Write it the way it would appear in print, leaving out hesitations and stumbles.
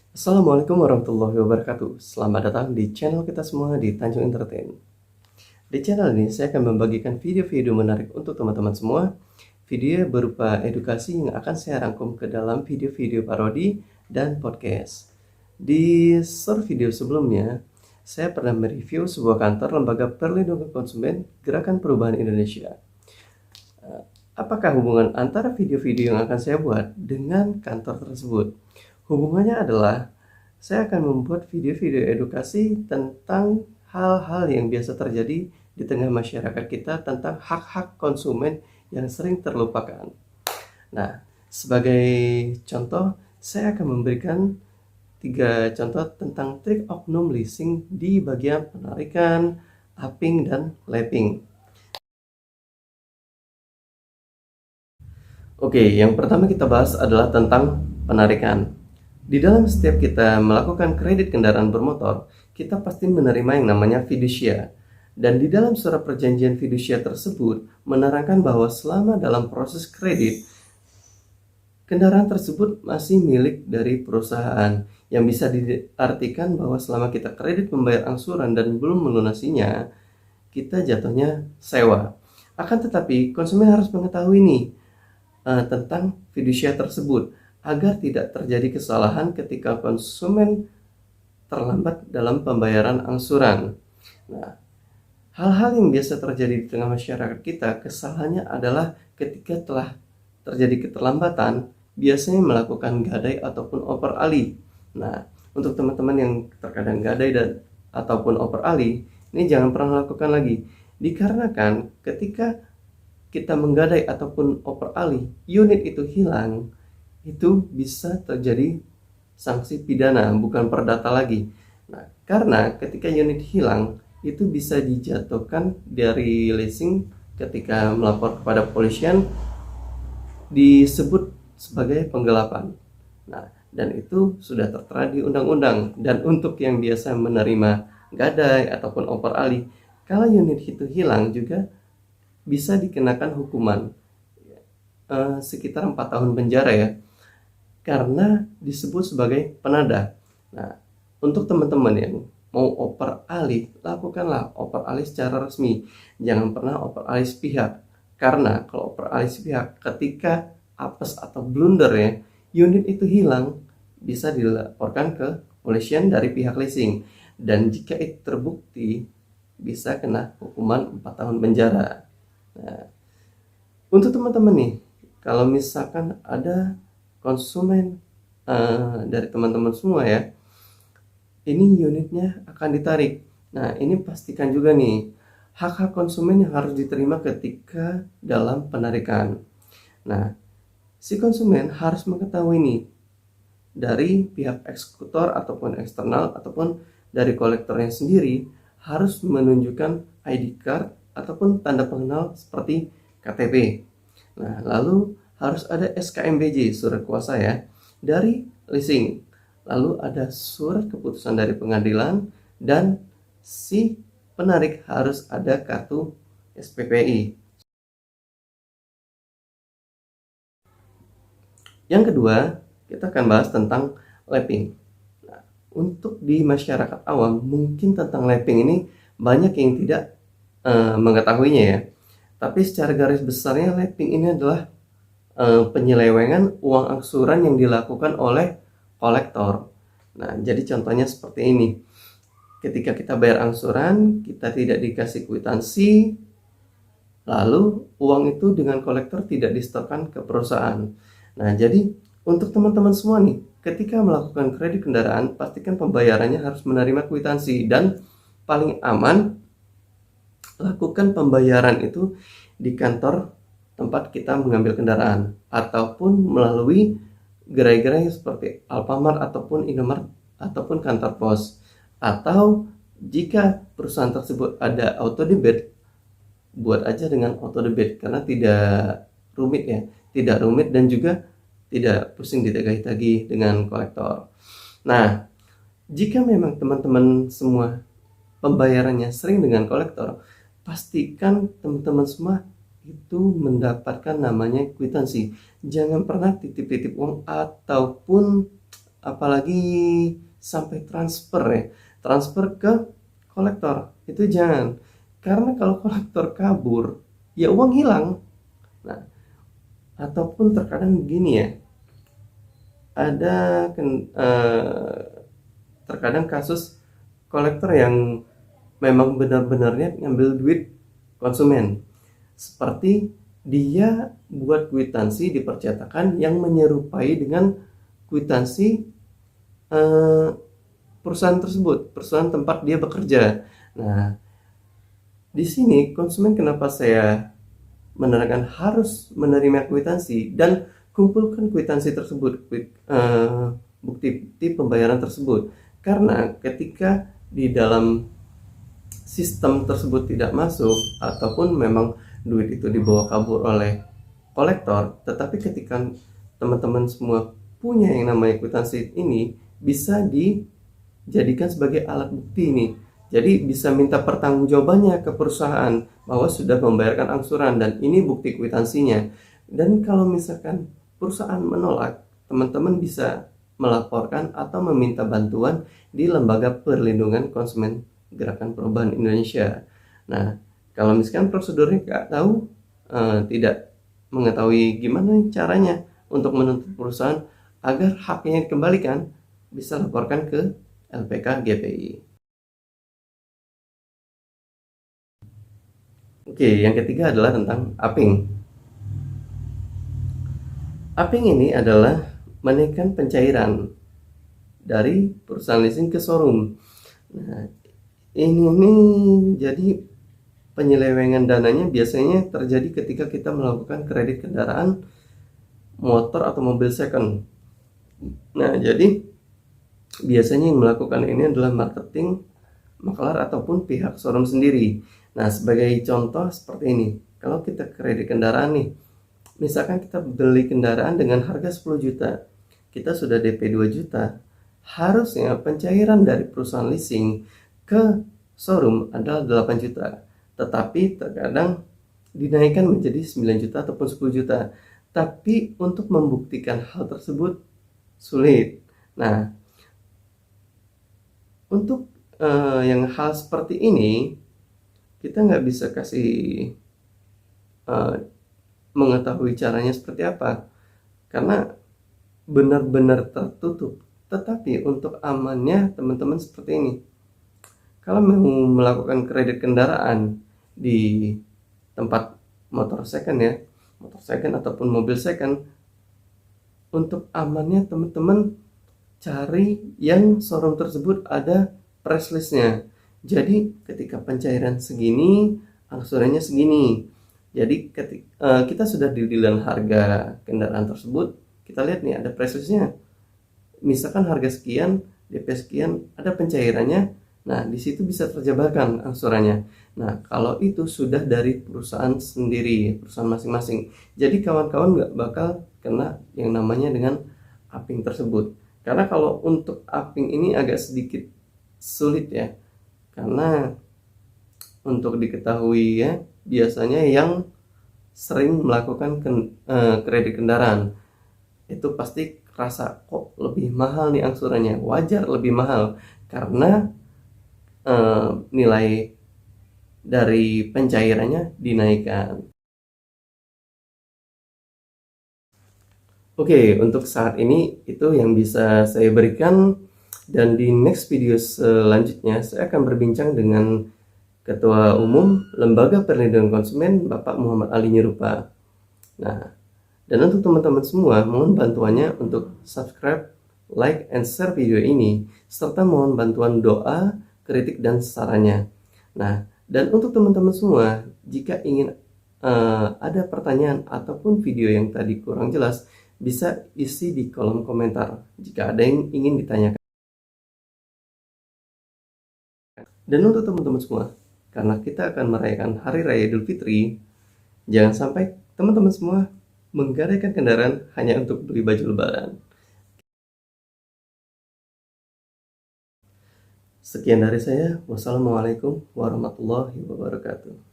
Assalamualaikum warahmatullahi wabarakatuh. Selamat datang di channel kita semua di Tanjung Entertain. Di channel ini saya akan membagikan video-video menarik untuk teman-teman semua. Video berupa edukasi yang akan saya rangkum ke dalam video-video parodi dan podcast. Di short video sebelumnya, saya pernah mereview sebuah kantor lembaga perlindungan konsumen Gerakan Perubahan Indonesia. Apakah hubungan antara video-video yang akan saya buat dengan kantor tersebut? Hubungannya adalah saya akan membuat video-video edukasi tentang hal-hal yang biasa terjadi di tengah masyarakat kita tentang hak-hak konsumen yang sering terlupakan. Nah, sebagai contoh, saya akan memberikan 3 contoh tentang trik oknum leasing di bagian penarikan, upping, dan lapping. Oke, yang pertama kita bahas adalah tentang penarikan. Di dalam setiap kita melakukan kredit kendaraan bermotor, kita pasti menerima yang namanya fiducia. Dan di dalam surat perjanjian fiducia tersebut menerangkan bahwa selama dalam proses kredit, kendaraan tersebut masih milik dari perusahaan, yang bisa diartikan bahwa selama kita kredit membayar angsuran dan belum melunasinya, kita jatuhnya sewa. Akan tetapi konsumen harus mengetahui nih tentang fiducia tersebut agar tidak terjadi kesalahan ketika konsumen terlambat dalam pembayaran angsuran. Nah, hal-hal yang biasa terjadi di tengah masyarakat kita, kesalahannya adalah ketika telah terjadi keterlambatan, biasanya melakukan gadai ataupun oper alih. Nah, untuk teman-teman yang terkadang gadai dan ataupun oper alih, ini jangan pernah lakukan lagi. Dikarenakan ketika kita menggadai ataupun oper alih, unit itu hilang, itu bisa terjadi sanksi pidana, bukan perdata lagi. Nah, karena ketika unit hilang, itu bisa dijatuhkan dari leasing ketika melapor kepada polisian, disebut sebagai penggelapan. Nah, dan itu sudah tertera di undang-undang. Dan untuk yang biasa menerima gadai ataupun oper alih, kalau unit itu hilang juga bisa dikenakan hukuman sekitar 4 tahun penjara ya, karena disebut sebagai penada. Nah, untuk teman-teman yang mau oper alih, lakukanlah oper alih secara resmi. Jangan pernah oper alih sepihak, karena kalau oper alih sepihak ketika apes atau blunder ya, unit itu hilang, bisa dilaporkan ke kepolisian dari pihak leasing, dan jika itu terbukti bisa kena hukuman 4 tahun penjara. Nah, untuk teman-teman nih, kalau misalkan ada konsumen dari teman-teman semua ya, ini unitnya akan ditarik. Nah, ini pastikan juga nih, hak-hak konsumen yang harus diterima ketika dalam penarikan. Nah, si konsumen harus mengetahui nih, dari pihak eksekutor ataupun eksternal ataupun dari kolektornya sendiri, harus menunjukkan ID card ataupun tanda pengenal seperti KTP. Nah, lalu harus ada SKMBJ, surat kuasa ya, dari leasing. Lalu ada surat keputusan dari pengadilan, dan si penarik harus ada kartu SPPI. Yang kedua, kita akan bahas tentang lapping. Nah, untuk di masyarakat awam, mungkin tentang lapping ini banyak yang tidak mengetahuinya ya. Tapi secara garis besarnya, lapping ini adalah penyelewengan uang angsuran yang dilakukan oleh kolektor. Nah, jadi contohnya seperti ini. Ketika kita bayar angsuran, kita tidak dikasih kwitansi, lalu uang itu dengan kolektor tidak disetorkan ke perusahaan. Nah, jadi untuk teman-teman semua nih, ketika melakukan kredit kendaraan, pastikan pembayarannya harus menerima kwitansi, dan paling aman lakukan pembayaran itu di kantor tempat kita mengambil kendaraan, ataupun melalui gerai-gerai seperti Alfamart ataupun Indomart ataupun kantor pos. Atau jika perusahaan tersebut ada auto debit, buat aja dengan auto debit, karena tidak rumit ya, tidak rumit dan juga tidak pusing ditagih-tagih dengan kolektor. Nah, jika memang teman-teman semua pembayarannya sering dengan kolektor, pastikan teman-teman semua itu mendapatkan namanya kwitansi. Jangan pernah titip-titip uang ataupun apalagi sampai transfer ya, transfer ke kolektor, itu jangan. Karena kalau kolektor kabur, ya uang hilang. Nah, ataupun terkadang begini ya, ada terkadang kasus kolektor yang memang benar-benarnya ngambil duit konsumen, seperti dia buat kwitansi di percetakan yang menyerupai dengan kwitansi eh, perusahaan tersebut, perusahaan tempat dia bekerja. Nah, di sini konsumen kenapa saya menerangkan harus menerima kwitansi dan kumpulkan kwitansi tersebut, bukti pembayaran tersebut. Karena ketika di dalam sistem tersebut tidak masuk ataupun memang duit itu dibawa kabur oleh kolektor, tetapi ketika teman-teman semua punya yang namanya kwitansi ini, bisa dijadikan sebagai alat bukti ini. Jadi bisa minta pertanggungjawabannya ke perusahaan bahwa sudah membayarkan angsuran dan ini bukti kwitansinya. Dan kalau misalkan perusahaan menolak, teman-teman bisa melaporkan atau meminta bantuan di Lembaga Perlindungan Konsumen Gerakan Perubahan Indonesia. Nah, kalau misalkan prosedurnya nggak tahu, tidak mengetahui gimana caranya untuk menuntut perusahaan agar haknya dikembalikan, bisa laporkan ke LPK GPI. Oke, yang ketiga adalah tentang aping. Aping ini adalah menaikkan pencairan dari perusahaan leasing ke showroom. Nah, ini jadi penyelewengan dananya biasanya terjadi ketika kita melakukan kredit kendaraan motor atau mobil second. Nah, jadi biasanya yang melakukan ini adalah marketing, maklar ataupun pihak showroom sendiri. Nah, sebagai contoh seperti ini. Kalau kita kredit kendaraan nih, misalkan kita beli kendaraan dengan harga 10 juta, kita sudah DP 2 juta, harusnya pencairan dari perusahaan leasing ke showroom adalah 8 juta. Tetapi terkadang dinaikkan menjadi 9 juta ataupun 10 juta. Tapi untuk membuktikan hal tersebut sulit. Nah, untuk yang hal seperti ini, kita nggak bisa kasih mengetahui caranya seperti apa, karena benar-benar tertutup. Tetapi untuk amannya teman-teman seperti ini, kalau mau melakukan kredit kendaraan di tempat motor second ya, motor second ataupun mobil second, untuk amannya teman-teman cari yang showroom tersebut ada price listnya. Jadi ketika pencairan segini, angsurannya segini. Jadi kita sudah dibilang harga kendaraan tersebut, kita lihat nih ada price listnya. Misalkan harga sekian, DP sekian, ada pencairannya. Nah, di situ bisa terjebakkan angsurannya. Nah, kalau itu sudah dari perusahaan sendiri, perusahaan masing-masing. Jadi kawan-kawan nggak bakal kena yang namanya dengan aping tersebut. Karena kalau untuk aping ini agak sedikit sulit ya. Karena untuk diketahui ya, biasanya yang sering melakukan kredit kendaraan itu pasti rasa kok lebih mahal nih angsurannya, wajar lebih mahal karena nilai dari pencairannya dinaikkan. Oke, untuk saat ini itu yang bisa saya berikan, dan di next video selanjutnya saya akan berbincang dengan Ketua Umum Lembaga Perlindungan Konsumen Bapak Muhammad Ali Nyerupa. Nah, dan untuk teman-teman semua, mohon bantuannya untuk subscribe, like, and share video ini, serta mohon bantuan doa, kritik, dan sarannya. Nah, dan untuk teman-teman semua, jika ingin ada pertanyaan ataupun video yang tadi kurang jelas, bisa isi di kolom komentar jika ada yang ingin ditanyakan. Dan untuk teman-teman semua, karena kita akan merayakan Hari Raya Idul Fitri, jangan sampai teman-teman semua menggadaikan kendaraan hanya untuk beli baju lebaran. Sekian dari saya. Wassalamualaikum warahmatullahi wabarakatuh.